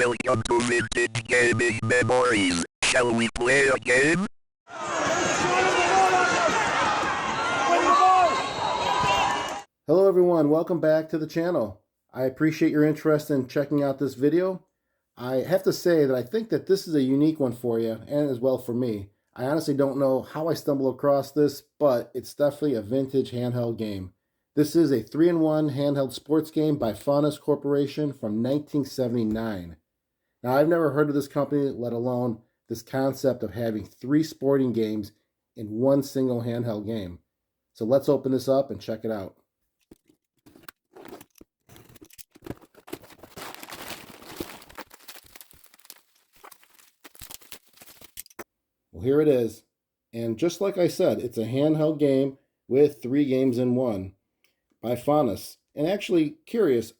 Welcome to Vintage Gaming Memories. Shall we play a game? Hello everyone, welcome back to the channel. I appreciate your interest in checking out this video. I have to say that I think that this is a unique one for you and as well for me. I honestly don't know how I stumbled across this, but it's definitely a vintage handheld game. This is a 3-in-1 handheld sports game by Fonas Corporation from 1979. Now I've never heard of this company, let alone this concept of having 3 sporting games in one single handheld game. So let's open this up and check it out. Well, here it is. And just like I said, it's a handheld game with 3 games in one by Fonas. And actually, curious,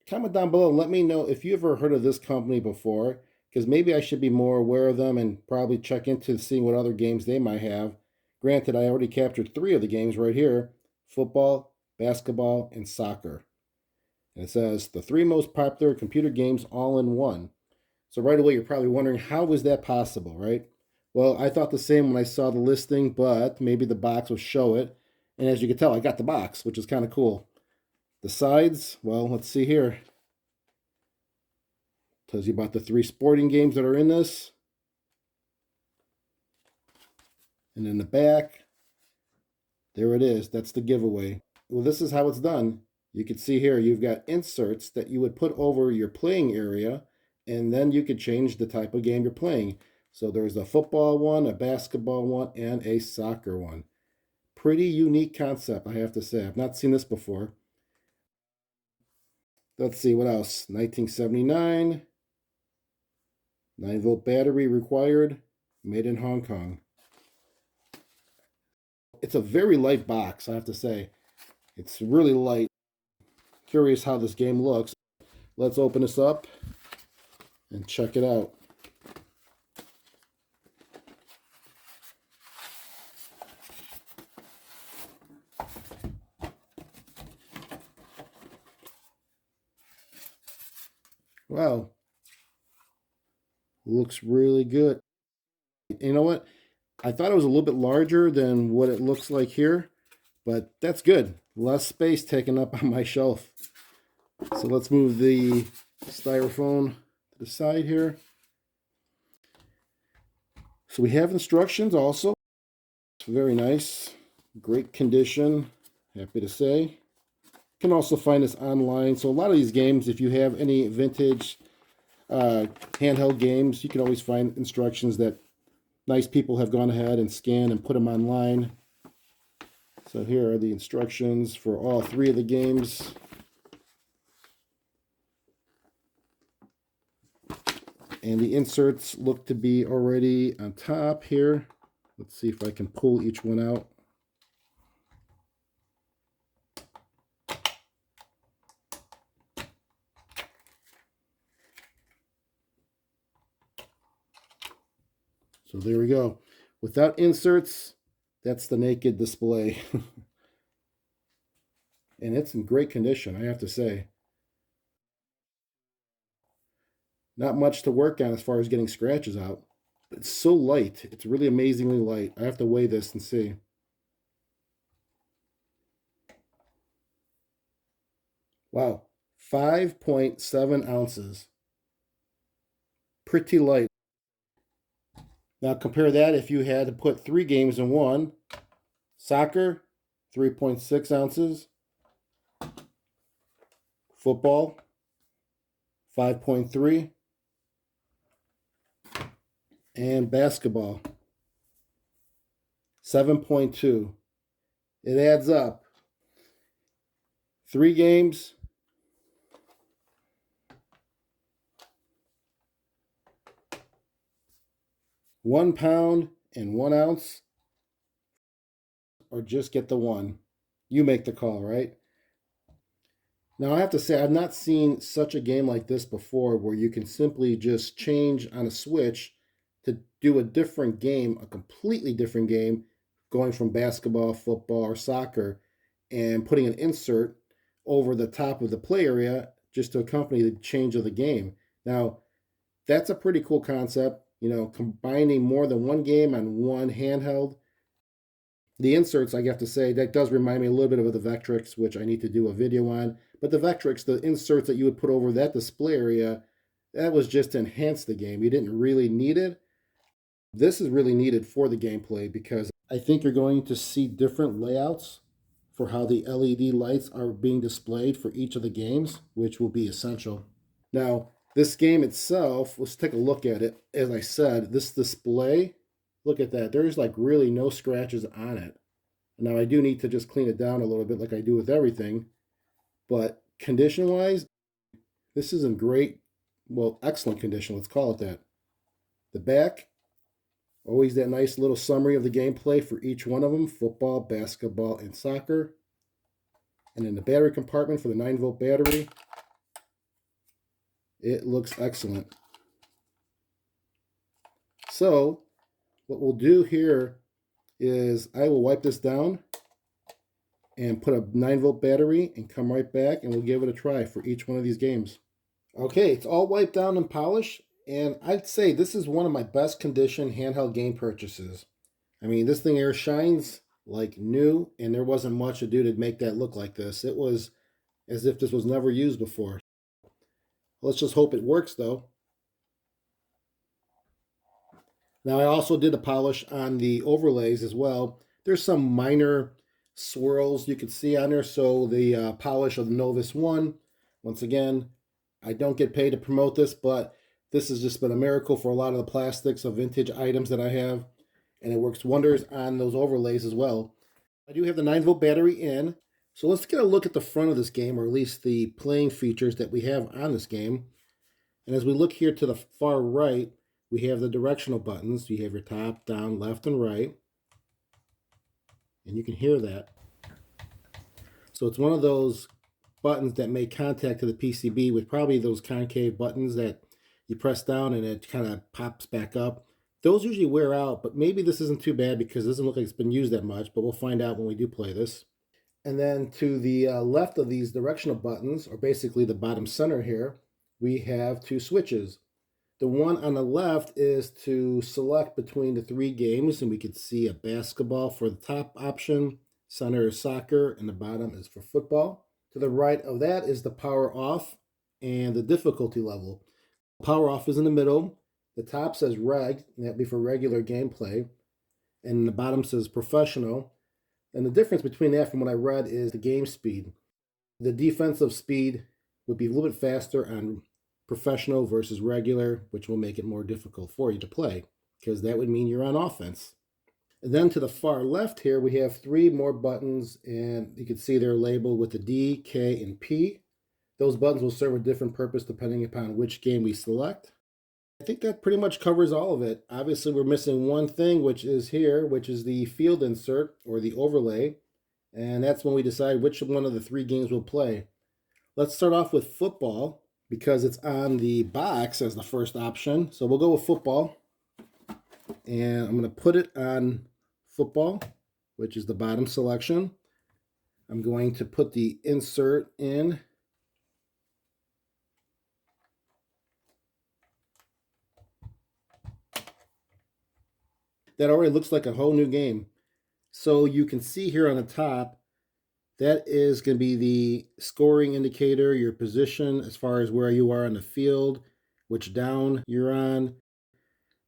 comment down below and let me know if you ever heard of this company before, because maybe I should be more aware of them and probably check into seeing what other games they might have. Granted, I already captured 3 of the games right here: football, basketball, and soccer. And it says the 3 most popular computer games all in one. So right away, you're probably wondering, how is that possible, right? Well, I thought the same when I saw the listing, but maybe the box will show it. And as you can tell, I got the box, which is kind of cool. The sides, well, let's see here. Tells you about the 3 sporting games that are in this. And in the back, there it is. That's the giveaway. Well, this is how it's done. You can see here, you've got inserts that you would put over your playing area, and then you could change the type of game you're playing. So there's a football one, a basketball one, and a soccer one. Pretty unique concept, I have to say. I've not seen this before. Let's see, what else? 1979. 9-volt battery required. Made in Hong Kong. It's a very light box, I have to say. It's really light. Curious how this game looks. Let's open this up and check it out. Wow, looks really good. You know what? I thought it was a little bit larger than what it looks like here, but that's good. Less space taken up on my shelf. So let's move the styrofoam to the side here. So we have instructions also. It's very nice. Great condition, happy to say. You can also find this online. So a lot of these games, if you have any vintage handheld games, you can always find instructions that nice people have gone ahead and scanned and put them online. So here are the instructions for all 3 of the games. And the inserts look to be already on top here. Let's see if I can pull each one out. So there we go. Without inserts, that's the naked display. And it's in great condition, I have to say. Not much to work on as far as getting scratches out. But it's so light. It's really amazingly light. I have to weigh this and see. Wow, 5.7 ounces. Pretty light. Now compare that if you had to put 3 games in one. Soccer, 3.6 ounces. Football, 5.3. And basketball, 7.2. It adds up. 3 games, 1 pound and 1 ounce, or just get the one. You make the call, right? Now I have to say, I've not seen such a game like this before, where you can simply just change on a switch to do a different game, a completely different game, going from basketball, football, or soccer, and putting an insert over the top of the play area just to accompany the change of the game. Now, That's a pretty cool concept, combining more than one game on one handheld. The inserts, I have to say, that does remind me a little bit of the Vectrix, which I need to do a video on. But the Vectrix, the inserts that you would put over that display area, that was just to enhance the game. You didn't really need it. This is really needed for the gameplay because I think you're going to see different layouts for how the LED lights are being displayed for each of the games, which will be essential. Now, this game itself, let's take a look at it. As I said, this display, look at that. There's like really no scratches on it. Now, I do need to just clean it down a little bit like I do with everything. But condition-wise, this is in great, well, excellent condition. Let's call it that. The back, always that nice little summary of the gameplay for each one of them, football, basketball, and soccer. And in the battery compartment for the 9-volt battery, it looks excellent. So what we'll do here is I will wipe this down and put a 9-volt battery and come right back, and we'll give it a try for each one of these games. Okay, it's all wiped down and polished, and I'd say this is one of my best condition handheld game purchases. I mean, this thing here shines like new, and there wasn't much to do to make that look like this. It was as if this was never used before. Let's just hope it works, though. Now, I also did a polish on the overlays as well. There's some minor swirls you can see on there. So the polish of the Novus 1, once again, I don't get paid to promote this, but this has just been a miracle for a lot of the plastics of vintage items that I have, and it works wonders on those overlays as well. I do have the 9-volt battery in, so let's get a look at the front of this game, or at least the playing features that we have on this game. And as we look here to the far right, we have the directional buttons. You have your top, down, left, and right. And you can hear that. So it's one of those buttons that make contact to the PCB with probably those concave buttons that you press down and it kind of pops back up. Those usually wear out, but maybe this isn't too bad because it doesn't look like it's been used that much, but we'll find out when we do play this. And then to the left of these directional buttons, or basically the bottom center here, we have 2 switches. The one on the left is to select between the 3 games, and we can see a basketball for the top option, center is soccer, and the bottom is for football. To the right of that is the power off and the difficulty level. Power off is in the middle. The top says reg, and that'd be for regular gameplay, and the bottom says professional. And the difference between that from what I read is the game speed. The defensive speed would be a little bit faster on professional versus regular, which will make it more difficult for you to play, because that would mean you're on offense. And then to the far left here, we have 3 more buttons, and you can see they're labeled with the D, K, and P. Those buttons will serve a different purpose depending upon which game we select. I think that pretty much covers all of it. Obviously, we're missing one thing, which is here, which is the field insert or the overlay. And that's when we decide which one of the 3 games we'll play. Let's start off with football because it's on the box as the first option. So we'll go with football. And I'm going to put it on football, which is the bottom selection. I'm going to put the insert in. That already looks like a whole new game. So you can see here on the top, that is going to be the scoring indicator, your position as far as where you are on the field, which down you're on,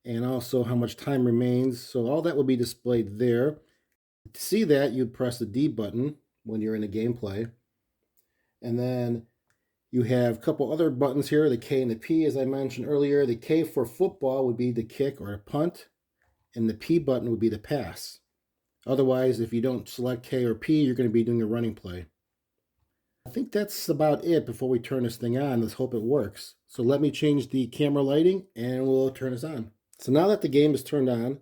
and also how much time remains. So all that will be displayed there. To see that, you'd press the D button when you're in the gameplay. And then you have a couple other buttons here, the K and the P, as I mentioned earlier. The K for football would be the kick or a punt, and the P button would be the pass. Otherwise, if you don't select K or P, you're going to be doing a running play. I think that's about it before we turn this thing on. Let's hope it works. So let me change the camera lighting and we'll turn this on. So now that the game is turned on,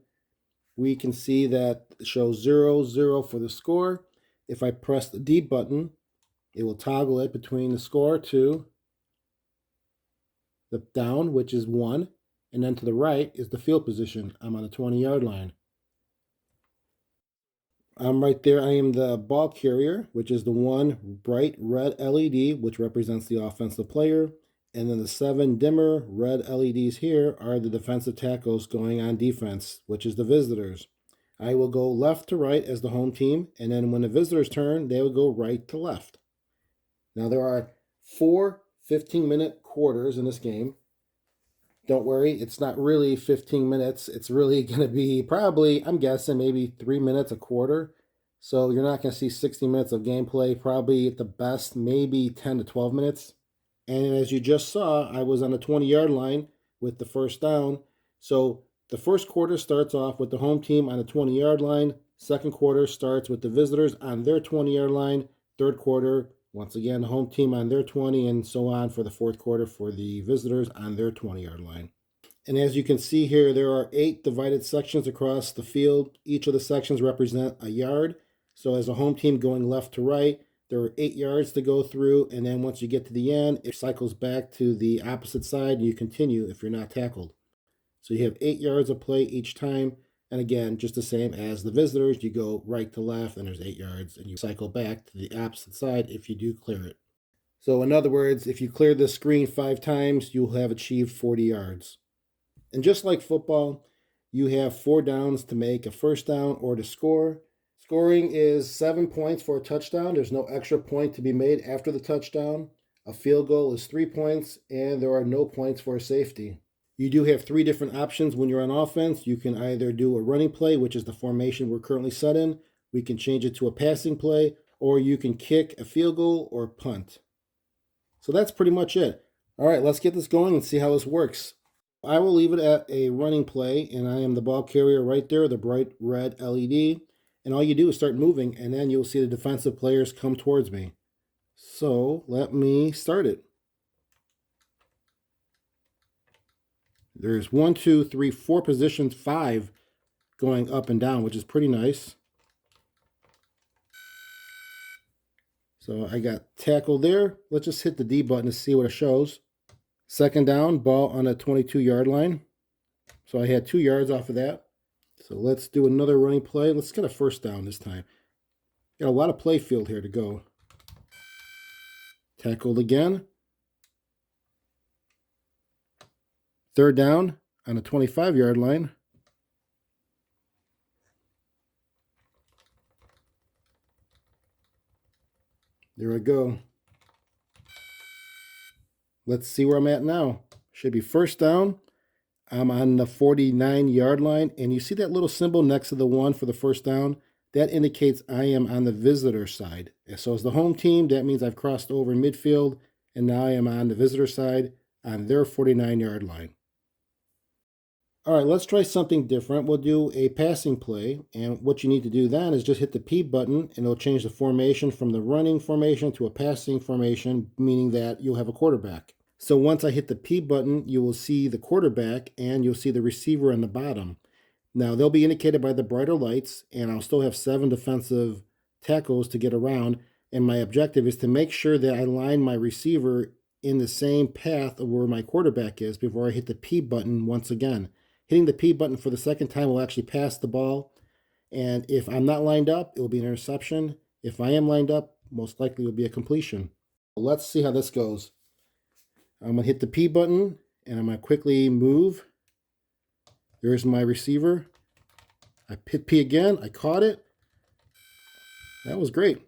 we can see that it shows 0-0 for the score. If I press the D button, it will toggle it between the score to the down, which is 1, and then to the right is the field position. I'm on the 20-yard line. I'm right there. I am the ball carrier, which is the one bright red LED, which represents the offensive player. And then the 7 dimmer red LEDs here are the defensive tackles going on defense, which is the visitors. I will go left to right as the home team, and then when the visitors turn, they will go right to left. Now there are 4 15-minute quarters in this game. Don't worry, it's not really 15 minutes. It's really going to be probably, I'm guessing, maybe 3 minutes a quarter. So you're not going to see 60 minutes of gameplay, probably at the best, maybe 10 to 12 minutes. And as you just saw, I was on the 20-yard line with the first down. So the first quarter starts off with the home team on the 20-yard line. Second quarter starts with the visitors on their 20-yard line. Third quarter, once again, the home team on their 20, and so on for the fourth quarter for the visitors on their 20-yard line. And as you can see here, there are 8 divided sections across the field. Each of the sections represent a yard. So as a home team going left to right, there are 8 yards to go through, and then once you get to the end, it cycles back to the opposite side, and you continue if you're not tackled. So you have 8 yards of play each time, and again, just the same as the visitors, you go right to left, and there's 8 yards, and you cycle back to the opposite side if you do clear it. So in other words, if you clear this screen 5 times, you'll have achieved 40 yards. And just like football, you have 4 downs to make a first down or to score. Scoring is 7 points for a touchdown. There's no extra point to be made after the touchdown. A field goal is 3 points, and there are no points for a safety. You do have 3 different options when you're on offense. You can either do a running play, which is the formation we're currently set in. We can change it to a passing play, or you can kick a field goal or punt. So that's pretty much it. All right, let's get this going and see how this works. I will leave it at a running play, and I am the ball carrier right there, the bright red LED. And all you do is start moving, and then you'll see the defensive players come towards me. So let me start it. There's 1, 2, 3, 4 positions, 5 going up and down, which is pretty nice. So I got tackle there. Let's just hit the D button to see what it shows. Second down, ball on a 22-yard line. So I had 2 yards off of that. So let's do another running play. Let's get a first down this time. Got a lot of play field here to go. Tackled again. Third down on a 25-yard line. There I go. Let's see where I'm at now. Should be first down. I'm on the 49-yard line, and you see that little symbol next to the 1 for the first down? That indicates I am on the visitor side. So as the home team, that means I've crossed over midfield, and now I am on the visitor side on their 49-yard line. All right, let's try something different. We'll do a passing play, and what you need to do then is just hit the P button, and it'll change the formation from the running formation to a passing formation, meaning that you'll have a quarterback. So once I hit the P button, you will see the quarterback and you'll see the receiver on the bottom. Now they'll be indicated by the brighter lights, and I'll still have 7 defensive tackles to get around. And my objective is to make sure that I line my receiver in the same path of where my quarterback is before I hit the P button once again. Hitting the P button for the second time will actually pass the ball. And if I'm not lined up, it will be an interception. If I am lined up, most likely it will be a completion. Let's see how this goes. I'm going to hit the P button, and I'm going to quickly move. There's my receiver. I hit P again. I caught it. That was great.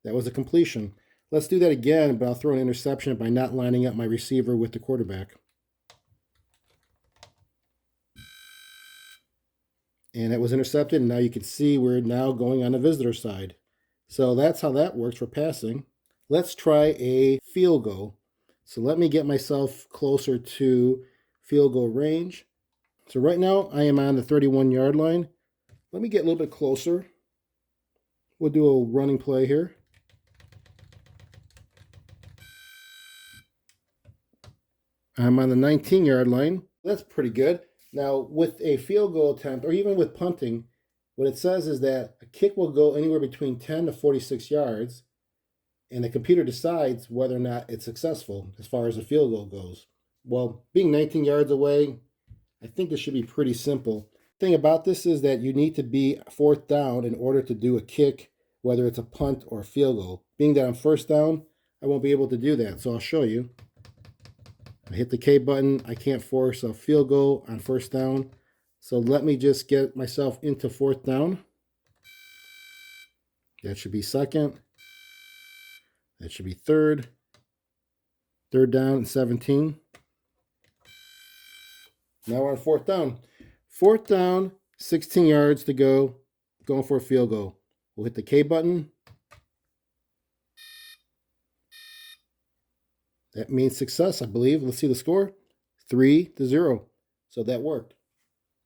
That was a completion. Let's do that again, but I'll throw an interception by not lining up my receiver with the quarterback. And that was intercepted, and now you can see we're now going on the visitor side. So that's how that works for passing. Let's try a field goal. So let me get myself closer to field goal range. So right now I am on the 31-yard line. Let me get a little bit closer. We'll do a running play here. I'm on the 19-yard line. That's pretty good. Now with a field goal attempt, or even with punting, what it says is that a kick will go anywhere between 10 to 46 yards. And the computer decides whether or not it's successful as far as the field goal goes. Well, being 19 yards away, I think this should be pretty simple. The thing about this is that you need to be fourth down in order to do a kick, whether it's a punt or a field goal. Being that I'm first down, I won't be able to do that, so I'll show you. I hit the K button. I can't force a field goal on first down. So let me just get myself into fourth down. That should be second. That should be third. Third down and 17. Now we're on fourth down. Fourth down, 16 yards to go. Going for a field goal. We'll hit the K button. That means success, I believe. Let's see the score. 3-0. So that worked.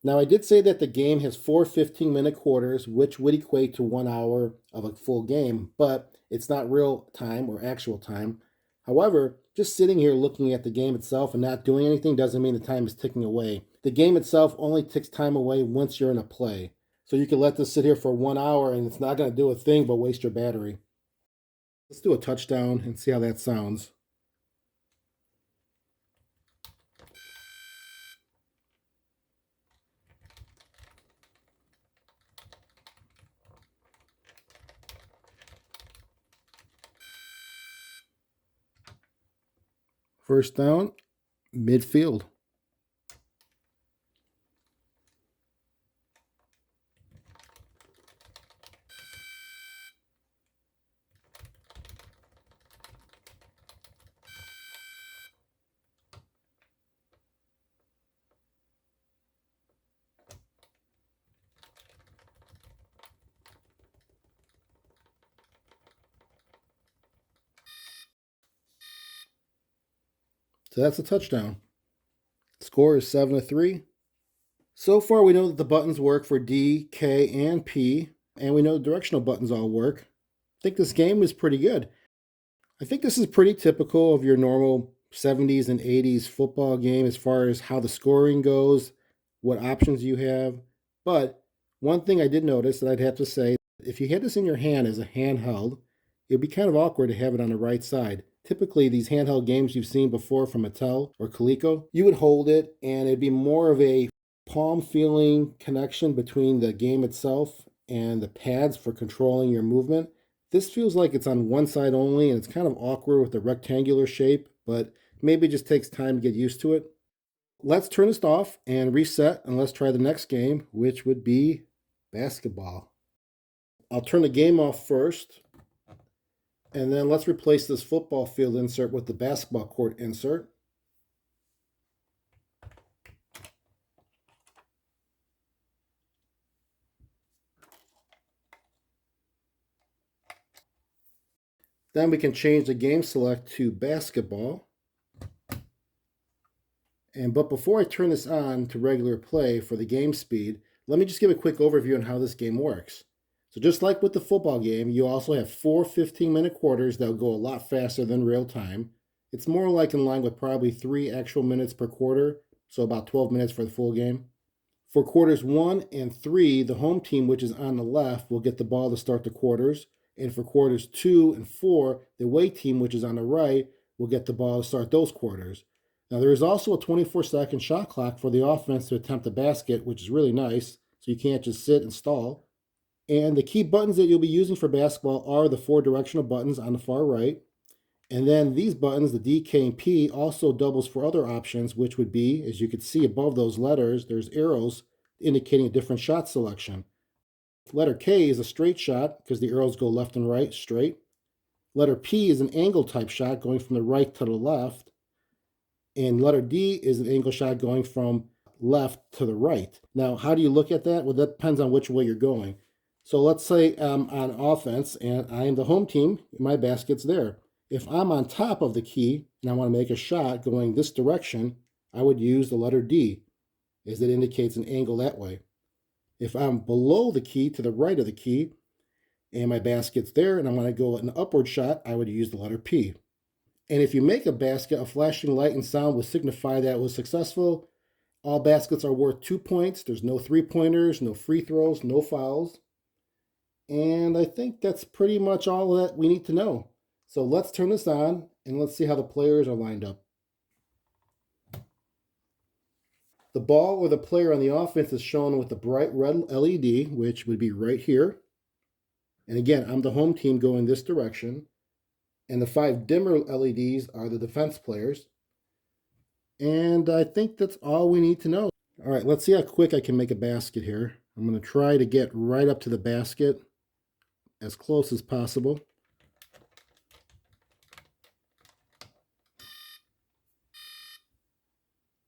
Now, I did say that the game has 4 15-minute quarters, which would equate to 1 hour of a full game, but it's not real time or actual time. However, just sitting here looking at the game itself and not doing anything doesn't mean the time is ticking away. The game itself only ticks time away once you're in a play. So you can let this sit here for 1 hour and it's not going to do a thing but waste your battery. Let's do a touchdown and see how that sounds. First down, midfield. So that's a touchdown. Score is 7-3. So far, we know that the buttons work for D, K, and P, and we know the directional buttons all work. I think this game is pretty good. I think this is pretty typical of your normal 70s and 80s football game as far as how the scoring goes, what options you have. But one thing I did notice that I'd have to say, if you had this in your hand as a handheld, it'd be kind of awkward to have it on the right side. Typically, these handheld games you've seen before from Mattel or Coleco, you would hold it and it'd be more of a palm feeling connection between the game itself and the pads for controlling your movement. This feels like it's on one side only and it's kind of awkward with the rectangular shape, but maybe it just takes time to get used to it. Let's turn this off and reset and let's try the next game, which would be basketball. I'll turn the game off first. And then let's replace this football field insert with the basketball court insert. Then we can change the game select to basketball. But before I turn this on to regular play for the game speed, let me just give a quick overview on how this game works. So just like with the football game, you also have 4 15-minute quarters that will go a lot faster than real time. It's more like in line with probably 3 actual minutes per quarter, so about 12 minutes for the full game. For quarters 1 and 3, the home team, which is on the left, will get the ball to start the quarters. And for quarters 2 and 4, the away team, which is on the right, will get the ball to start those quarters. Now, there is also a 24-second shot clock for the offense to attempt a basket, which is really nice, so you can't just sit and stall. And the key buttons that you'll be using for basketball are the 4 directional buttons on the far right. And then these buttons, the D, K, and P, also doubles for other options, which would be, as you can see above those letters, there's arrows indicating a different shot selection. Letter K is a straight shot because the arrows go left and right, straight. Letter P is an angle type shot going from the right to the left. And letter D is an angle shot going from left to the right. Now, how do you look at that? Well, that depends on which way you're going. So let's say I'm on offense and I am the home team. My basket's there. If I'm on top of the key and I want to make a shot going this direction, I would use the letter D, as it indicates an angle that way. If I'm below the key to the right of the key and my basket's there and I want to go an upward shot, I would use the letter P. And if you make a basket, a flashing light and sound will signify that it was successful. All baskets are worth 2 points. There's no 3-pointers, no free throws, no fouls. And I think that's pretty much all that we need to know. So let's turn this on and let's see how the players are lined up. The ball or the player on the offense is shown with the bright red LED, which would be right here. And again, I'm the home team going this direction. And the 5 dimmer LEDs are the defense players. And I think that's all we need to know. All right, let's see how quick I can make a basket here. I'm going to try to get right up to the basket as close as possible.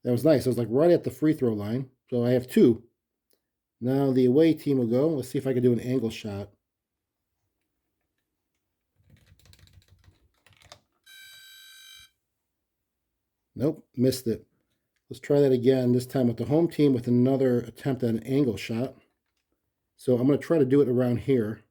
That was nice. I was like right at the free throw line. So I have two. Now the away team will go. Let's see if I can do an angle shot. Nope, missed it. Let's try that again, this time with the home team with another attempt at an angle shot. So I'm going to try to do it around here.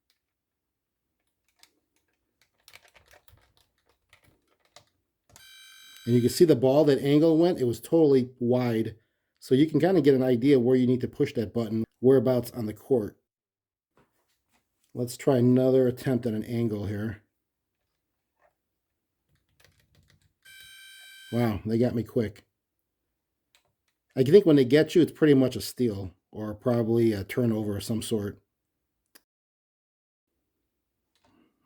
And you can see the ball, that angle went, it was totally wide. So you can kind of get an idea where you need to push that button, whereabouts on the court. Let's try another attempt at an angle here. Wow, they got me quick. I think when they get you, it's pretty much a steal or probably a turnover of some sort.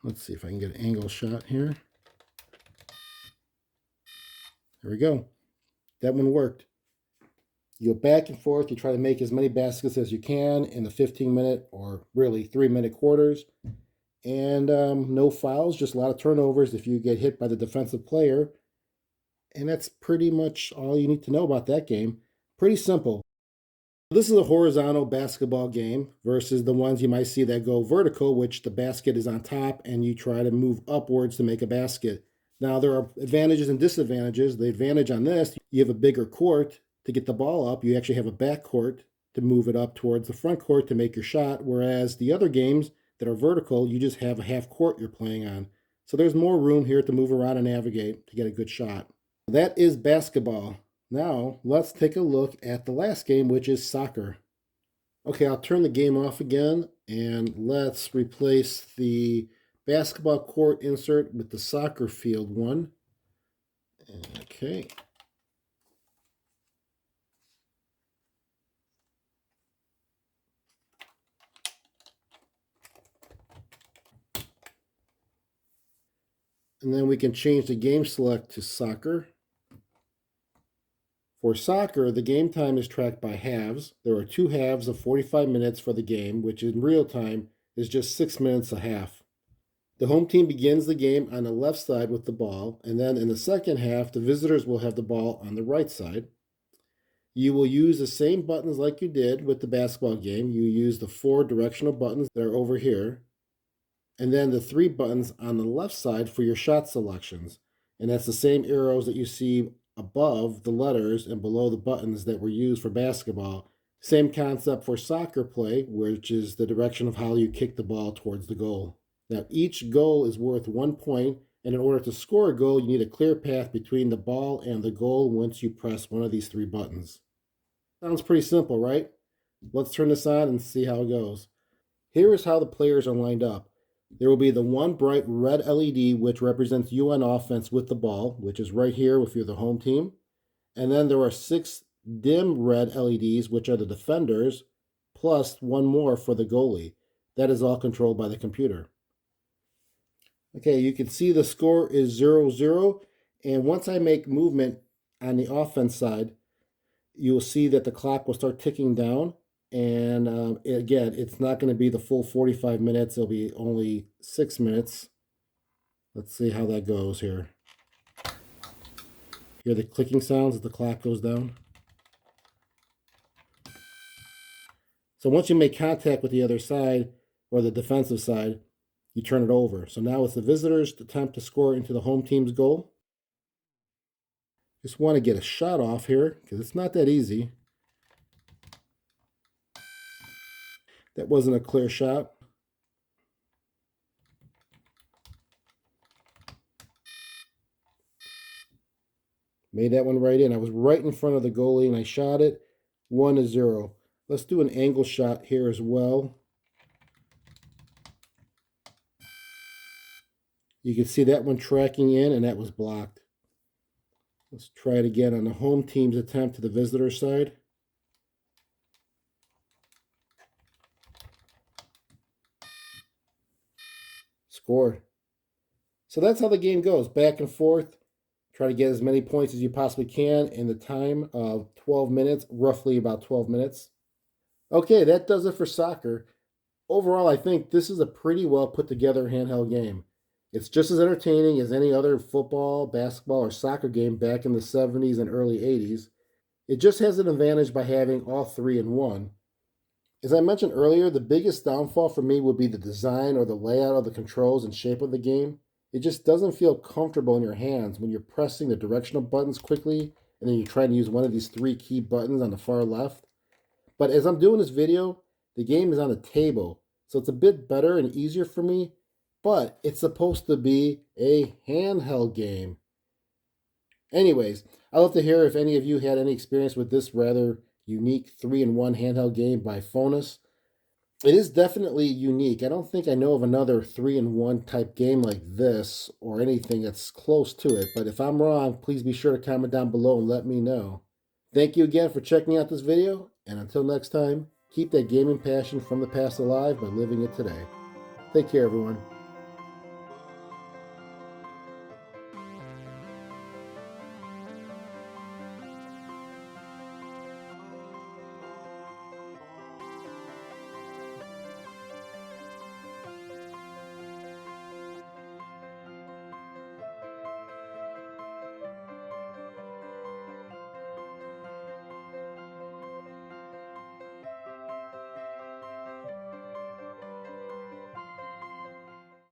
Let's see if I can get an angle shot here. There we go. That one worked. You go back and forth. You try to make as many baskets as you can in the 15-minute or really 3-minute quarters. And no fouls, just a lot of turnovers if you get hit by the defensive player. And that's pretty much all you need to know about that game. Pretty simple. This is a horizontal basketball game versus the ones you might see that go vertical, which the basket is on top and you try to move upwards to make a basket. Now, there are advantages and disadvantages. The advantage on this, you have a bigger court to get the ball up. You actually have a back court to move it up towards the front court to make your shot, whereas the other games that are vertical, you just have a half court you're playing on. So there's more room here to move around and navigate to get a good shot. That is basketball. Now, let's take a look at the last game, which is soccer. Okay, I'll turn the game off again, and let's replace the basketball court insert with the soccer field one. Okay. And then we can change the game select to soccer. For soccer, the game time is tracked by halves. There are 2 halves of 45 minutes for the game, which in real time is just 6 minutes a half. The home team begins the game on the left side with the ball, and then in the second half, the visitors will have the ball on the right side. You will use the same buttons like you did with the basketball game. You use the 4 directional buttons that are over here, and then the 3 buttons on the left side for your shot selections. And that's the same arrows that you see above the letters and below the buttons that were used for basketball. Same concept for soccer play, which is the direction of how you kick the ball towards the goal. Now, each goal is worth 1 point, and in order to score a goal, you need a clear path between the ball and the goal once you press one of these 3 buttons. Sounds pretty simple, right? Let's turn this on and see how it goes. Here is how the players are lined up. There will be the one bright red LED, which represents you on offense with the ball, which is right here if you're the home team. And then there are 6 dim red LEDs, which are the defenders, plus 1 more for the goalie. That is all controlled by the computer. Okay, you can see the score is 0-0. And once I make movement on the offense side, you will see that the clock will start ticking down. And again, it's not going to be the full 45 minutes. It'll be only 6 minutes. Let's see how that goes here. Hear the clicking sounds as the clock goes down. So once you make contact with the other side or the defensive side, you turn it over. So now it's the visitors' attempt to score into the home team's goal. Just want to get a shot off here because it's not that easy. That wasn't a clear shot. Made that one right in. I was right in front of the goalie and I shot it. 1-0. Let's do an angle shot here as well. You can see that one tracking in and that was blocked. Let's try it again on the home team's attempt to the visitor side. Score. So that's how the game goes, back and forth, Try to get as many points as you possibly can in the time of 12 minutes, roughly about 12 minutes. Okay, that does it for soccer. Overall, I think this is a pretty well put together handheld game. It's just as entertaining as any other football, basketball, or soccer game back in the 70s and early 80s. It just has an advantage by having all three in one. As I mentioned earlier, the biggest downfall for me would be the design or the layout of the controls and shape of the game. It just doesn't feel comfortable in your hands when you're pressing the directional buttons quickly and then you try to use one of these three key buttons on the far left. But as I'm doing this video, the game is on a table, so it's a bit better and easier for me, but it's supposed to be a handheld game. Anyways, I'd love to hear if any of you had any experience with this rather unique 3-in-1 handheld game by Fonas. It is definitely unique. I don't think I know of another 3-in-1 type game like this or anything that's close to it, but if I'm wrong, please be sure to comment down below and let me know. Thank you again for checking out this video, and until next time, keep that gaming passion from the past alive by living it today. Take care, everyone.